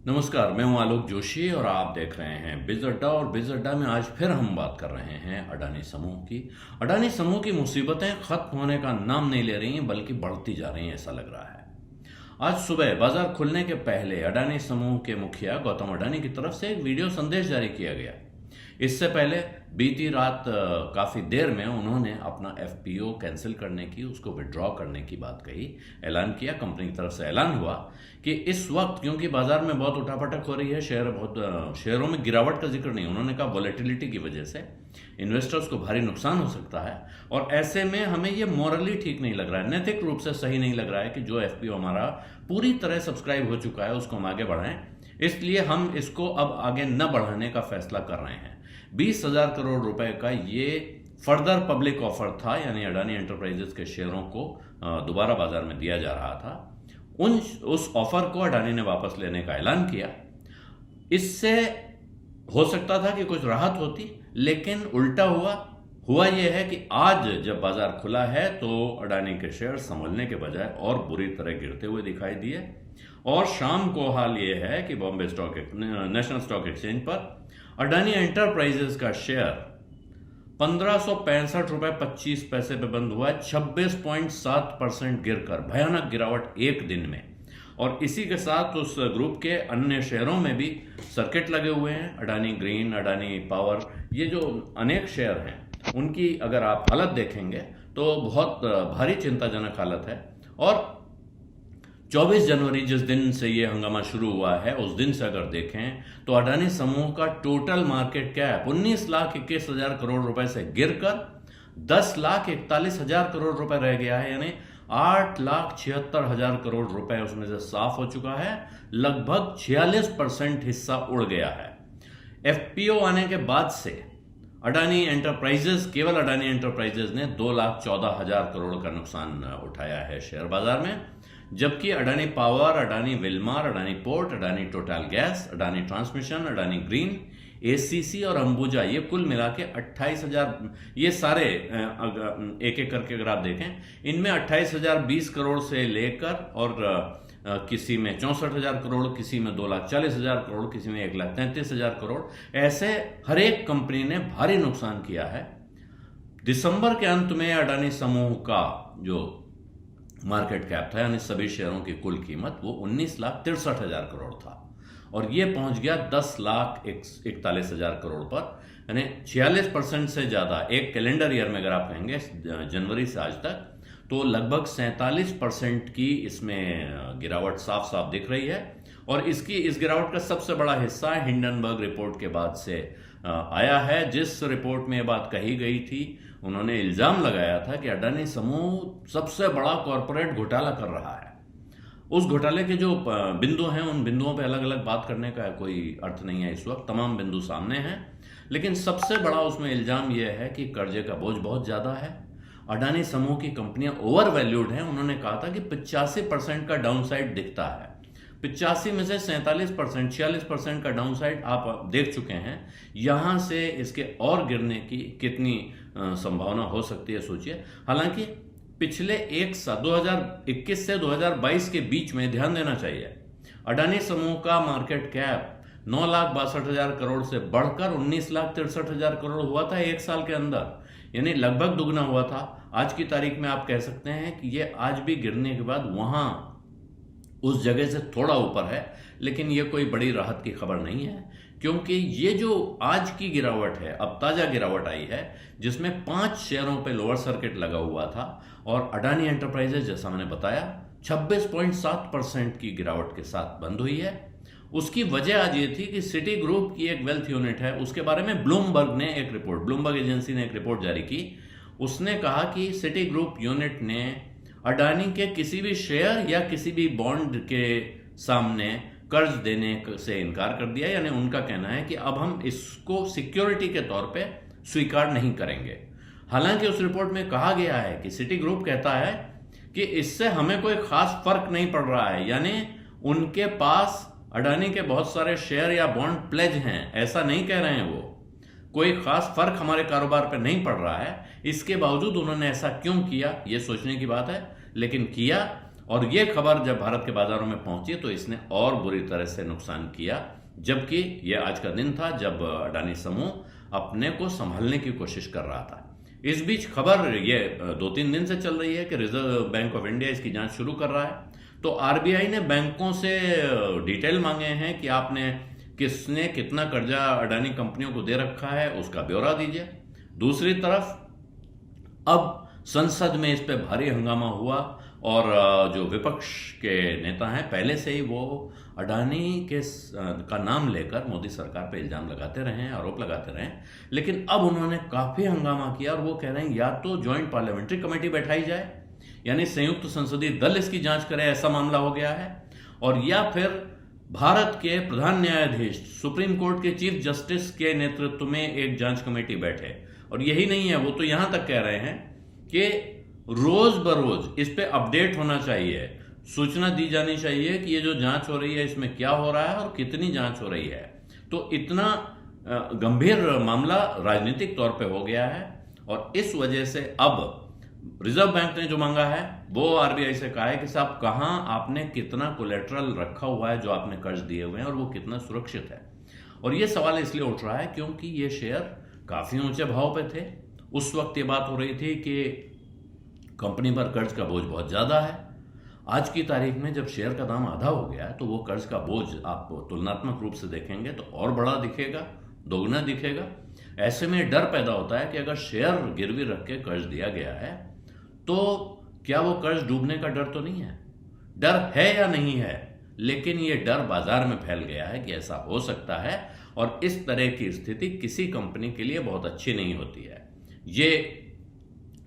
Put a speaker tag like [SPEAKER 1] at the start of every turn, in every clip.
[SPEAKER 1] नमस्कार, मैं हूं आलोक जोशी और आप देख रहे हैं बिज अड्डा। और बिज अड्डा में आज फिर हम बात कर रहे हैं अडानी समूह की। अडानी समूह की मुसीबतें खत्म होने का नाम नहीं ले रही हैं, बल्कि बढ़ती जा रही हैं, ऐसा लग रहा है। आज सुबह बाजार खुलने के पहले अडानी समूह के मुखिया गौतम अडानी की तरफ से एक वीडियो संदेश जारी किया गया। इससे पहले बीती रात काफ़ी देर में उन्होंने अपना एफपीओ कैंसिल करने की, उसको विड्रॉ करने की बात कही, ऐलान किया। कंपनी की तरफ से ऐलान हुआ कि इस वक्त क्योंकि बाजार में बहुत उठापटक हो रही है, शेयरों में गिरावट का जिक्र नहीं, उन्होंने कहा वॉलेटिलिटी की वजह से इन्वेस्टर्स को भारी नुकसान हो सकता है और ऐसे में हमें ये मॉरली ठीक नहीं लग रहा है, नैतिक रूप से सही नहीं लग रहा है कि जो एफपीओ हमारा पूरी तरह सब्सक्राइब हो चुका है उसको हम आगे बढ़ाएं। इसलिए हम इसको अब आगे न बढ़ाने का फैसला कर रहे हैं। 20,000 करोड़ रुपए का ये फर्दर पब्लिक ऑफर था, यानी अडानी एंटरप्राइजेस के शेयरों को दोबारा बाजार में दिया जा रहा था। उस ऑफर को अडानी ने वापस लेने का ऐलान किया। इससे हो सकता था कि कुछ राहत होती, लेकिन उल्टा हुआ यह है कि आज जब बाजार खुला है तो अडानी के शेयर संभलने के बजाय और बुरी तरह गिरते हुए दिखाई दिए। और शाम को हाल यह है कि बॉम्बे नेशनल स्टॉक एक्सचेंज पर अडानी एंटरप्राइजेस का शेयर 1565.25 रुपए पे बंद हुआ है, 26.7% गिरकर, भयानक गिरावट एक दिन में। और इसी के साथ उस ग्रुप के अन्य शेयरों में भी सर्किट लगे हुए हैं, अडानी ग्रीन, अडानी पावर, ये जो अनेक शेयर हैं उनकी अगर आप हालत देखेंगे तो बहुत भारी चिंताजनक हालत है। और 24 जनवरी जिस दिन से ये हंगामा शुरू हुआ है, उस दिन से अगर देखें तो अडानी समूह का टोटल मार्केट कैप 19,21,000 करोड़ रुपए से गिरकर 10,41,000 करोड़ रुपए रह गया है, यानी 8,76,000 करोड़ रुपए उसमें से साफ हो चुका है। लगभग 46% हिस्सा उड़ गया है। एफपीओ आने के बाद से केवल अडानी एंटरप्राइजेस ने 2,14,000 करोड़ का नुकसान उठाया है शेयर बाजार में, जबकि Adani power, Adani Wilmar, Adani port, Adani Total gas, Adani transmission, Adani green, ACC और अंबुजा, ये कुल मिला के 28,000, ये सारे एक एक करके अगर आप देखें, इनमें 28,020 करोड़ से लेकर और किसी में 64,000 करोड़, किसी में 2,40,000 करोड़, किसी में 1,33,000 करोड़, ऐसे हर एक कंपनी ने भारी नुकसान किया है। दिसंबर के अंत में अडानी समूह का जो मार्केट कैप था, यानी सभी शेयरों की कुल कीमत, वो 19,63,000 करोड़ था और ये पहुंच गया 10,41,000 करोड़ पर, यानी 46% से ज़्यादा एक कैलेंडर ईयर में अगर आप कहेंगे जनवरी से आज तक, तो लगभग 47% की इसमें गिरावट साफ साफ दिख रही है। और इस गिरावट का सबसे बड़ा हिस्सा हिंडनबर्ग रिपोर्ट के बाद से आया है, जिस रिपोर्ट में ये बात कही गई थी। उन्होंने इल्जाम लगाया था कि अडानी समूह सबसे बड़ा कॉरपोरेट घोटाला कर रहा है। उस घोटाले के जो बिंदु हैं, उन बिंदुओं पे अलग अलग बात करने का कोई अर्थ नहीं है, इस वक्त तमाम बिंदु सामने हैं। लेकिन सबसे बड़ा उसमें इल्जाम यह है कि कर्जे का बोझ बहुत ज्यादा है। अडानी समूह की कंपनियां ओवर वैल्यूड हैं। उन्होंने कहा था कि 85% का डाउनसाइड दिखता है। 85 में से 47%, 46% का डाउनसाइड आप देख चुके हैं। यहां से इसके और गिरने की कितनी संभावना हो सकती है, सोचिए। हालांकि पिछले एक साल 2021 से 2022 के बीच में ध्यान देना चाहिए, अडानी समूह का मार्केट कैप 9,62,000 करोड़ से बढ़कर 19,63,000 करोड़ हुआ था एक साल के अंदर, यानी लगभग दुगना हुआ था। आज की तारीख में आप कह सकते हैं कि ये आज भी गिरने के बाद वहां उस जगह से थोड़ा ऊपर है, लेकिन ये कोई बड़ी राहत की खबर नहीं है, क्योंकि ये जो आज की गिरावट है, अब ताजा गिरावट आई है, जिसमें 5 शेयरों पे लोअर सर्किट लगा हुआ था और अडानी एंटरप्राइजेस, जैसा मैंने बताया, 26.7% की गिरावट के साथ बंद हुई है। उसकी वजह आज ये थी कि सिटी ग्रुप की एक वेल्थ यूनिट है, उसके बारे में ब्लूमबर्ग एजेंसी ने एक रिपोर्ट जारी की। उसने कहा कि सिटी ग्रुप यूनिट ने अडानी के किसी भी शेयर या किसी भी बॉन्ड के सामने कर्ज देने से इनकार कर दिया, यानी उनका कहना है कि अब हम इसको सिक्योरिटी के तौर पे स्वीकार नहीं करेंगे। हालांकि उस रिपोर्ट में कहा गया है कि सिटी ग्रुप कहता है कि इससे हमें कोई खास फर्क नहीं पड़ रहा है, यानी उनके पास अडानी के बहुत सारे शेयर या बॉन्ड प्लेज हैं, ऐसा नहीं कह रहे हैं वो, कोई खास फर्क हमारे कारोबार पर नहीं पड़ रहा है। इसके बावजूद उन्होंने ऐसा क्यों किया, ये सोचने की बात है, लेकिन किया। और ये खबर जब भारत के बाजारों में पहुंची तो इसने और बुरी तरह से नुकसान किया, जबकि ये आज का दिन था जब अडानी समूह अपने को संभालने की कोशिश कर रहा था। इस बीच खबर ये 2-3 दिन से चल रही है कि रिजर्व बैंक ऑफ इंडिया इसकी जांच शुरू कर रहा है। तो आरबीआई ने बैंकों से डिटेल मांगे हैं कि आपने किसने कितना कर्जा अडानी कंपनियों को दे रखा है, उसका ब्यौरा दीजिए। दूसरी तरफ अब संसद में इस पे भारी हंगामा हुआ और जो विपक्ष के नेता हैं पहले से ही वो अडानी का नाम लेकर मोदी सरकार पे इल्जाम लगाते रहे हैं, आरोप लगाते रहे हैं, लेकिन अब उन्होंने काफी हंगामा किया और वो कह रहे हैं या तो ज्वाइंट पार्लियामेंट्री कमेटी बैठाई जाए, यानी संयुक्त संसदीय दल इसकी जांच करे, ऐसा मामला हो गया है, और या फिर भारत के प्रधान न्यायाधीश सुप्रीम कोर्ट के चीफ जस्टिस के नेतृत्व में एक जांच कमेटी बैठे। और यही नहीं है, वो तो यहां तक कह रहे हैं कि रोज बरोज इस पे अपडेट होना चाहिए, सूचना दी जानी चाहिए कि ये जो जांच हो रही है इसमें क्या हो रहा है और कितनी जांच हो रही है। तो इतना गंभीर मामला राजनीतिक तौर पे हो गया है और इस वजह से अब रिजर्व बैंक ने जो मांगा है वो आरबीआई से कहा है कि साहब कहां आपने कितना कोलेटरल रखा हुआ है जो आपने कर्ज दिए हुए हैं और वो कितना सुरक्षित है। और ये सवाल इसलिए उठ रहा है क्योंकि ये शेयर काफी ऊंचे भाव पे थे। उस वक्त ये बात हो रही थी कि कंपनी पर कर्ज का बोझ बहुत ज्यादा है। आज की तारीख में जब शेयर का दाम आधा हो गया है तो वो कर्ज का बोझ आप तुलनात्मक रूप से देखेंगे तो और बड़ा दिखेगा, दोगुना दिखेगा। ऐसे में डर पैदा होता है कि अगर शेयर गिरवी रख के कर्ज दिया गया है तो क्या वो कर्ज डूबने का डर तो नहीं है? डर है या नहीं है, लेकिन ये डर बाजार में फैल गया है कि ऐसा हो सकता है और इस तरह की स्थिति किसी कंपनी के लिए बहुत अच्छी नहीं होती है। ये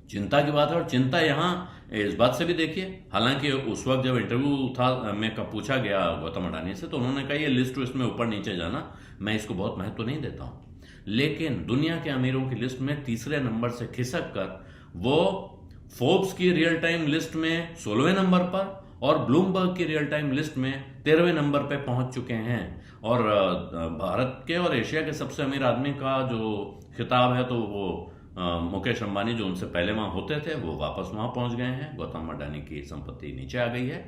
[SPEAKER 1] चिंता की बात है और चिंता यहां इस बात से भी देखिए, हालांकि उस वक्त जब इंटरव्यू था में कब पूछा गया गौतम अडानी से तो उन्होंने कहा ये लिस्ट इसमें ऊपर नीचे जाना मैं इसको बहुत महत्व नहीं देता हूं, लेकिन दुनिया के अमीरों की लिस्ट में तीसरे नंबर से खिसक कर वो फोर्ब्स की रियल टाइम लिस्ट में 16वें नंबर पर और ब्लूमबर्ग की रियल टाइम लिस्ट में 13वें नंबर पे पहुंच चुके हैं। और भारत के और एशिया के सबसे अमीर आदमी का जो खिताब है तो वो मुकेश अंबानी जो उनसे पहले वहां होते थे वो वापस वहां पहुंच गए हैं। गौतम अडानी की संपत्ति नीचे आ गई है।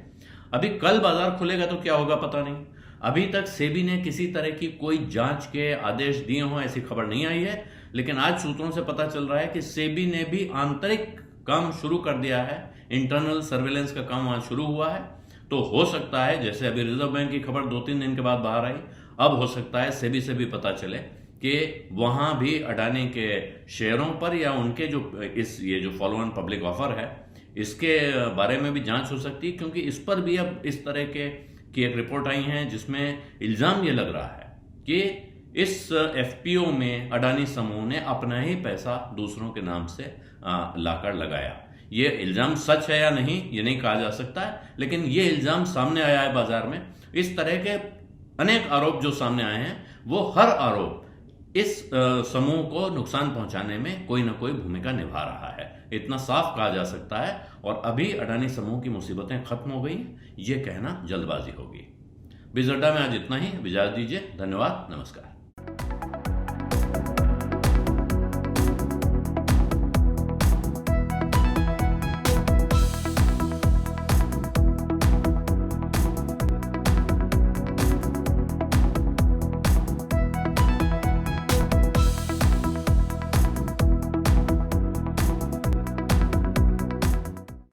[SPEAKER 1] अभी कल बाजार खुलेगा तो क्या होगा पता नहीं। अभी तक सेबी ने किसी तरह की कोई जांच के आदेश दिए हों ऐसी खबर नहीं आई है, लेकिन आज सूत्रों से पता चल रहा है कि सेबी ने भी आंतरिक काम शुरू कर दिया है, इंटरनल सर्वेलेंस का काम वहां शुरू हुआ है। तो हो सकता है जैसे अभी रिजर्व बैंक की खबर 2-3 दिन के बाद बाहर आई, अब हो सकता है सेबी से भी पता चले कि वहां भी अडानी के शेयरों पर या उनके जो ये जो फॉलो ऑन पब्लिक ऑफर है इसके बारे में भी जांच हो सकती है, क्योंकि इस पर भी अब इस तरह की एक रिपोर्ट आई है जिसमें इल्जाम ये लग रहा है कि इस एफपीओ में अडानी समूह ने अपना ही पैसा दूसरों के नाम से लाकर लगाया। ये इल्जाम सच है या नहीं ये नहीं कहा जा सकता है, लेकिन ये इल्जाम सामने आया है बाजार में। इस तरह के अनेक आरोप जो सामने आए हैं वो हर आरोप इस समूह को नुकसान पहुंचाने में कोई ना कोई भूमिका निभा रहा है, इतना साफ कहा जा सकता है। और अभी अडानी समूह की मुसीबतें खत्म हो गई, ये कहना जल्दबाजी होगी। बिजअड्डा में आज इतना ही, इजाजत दीजिए, धन्यवाद, नमस्कार।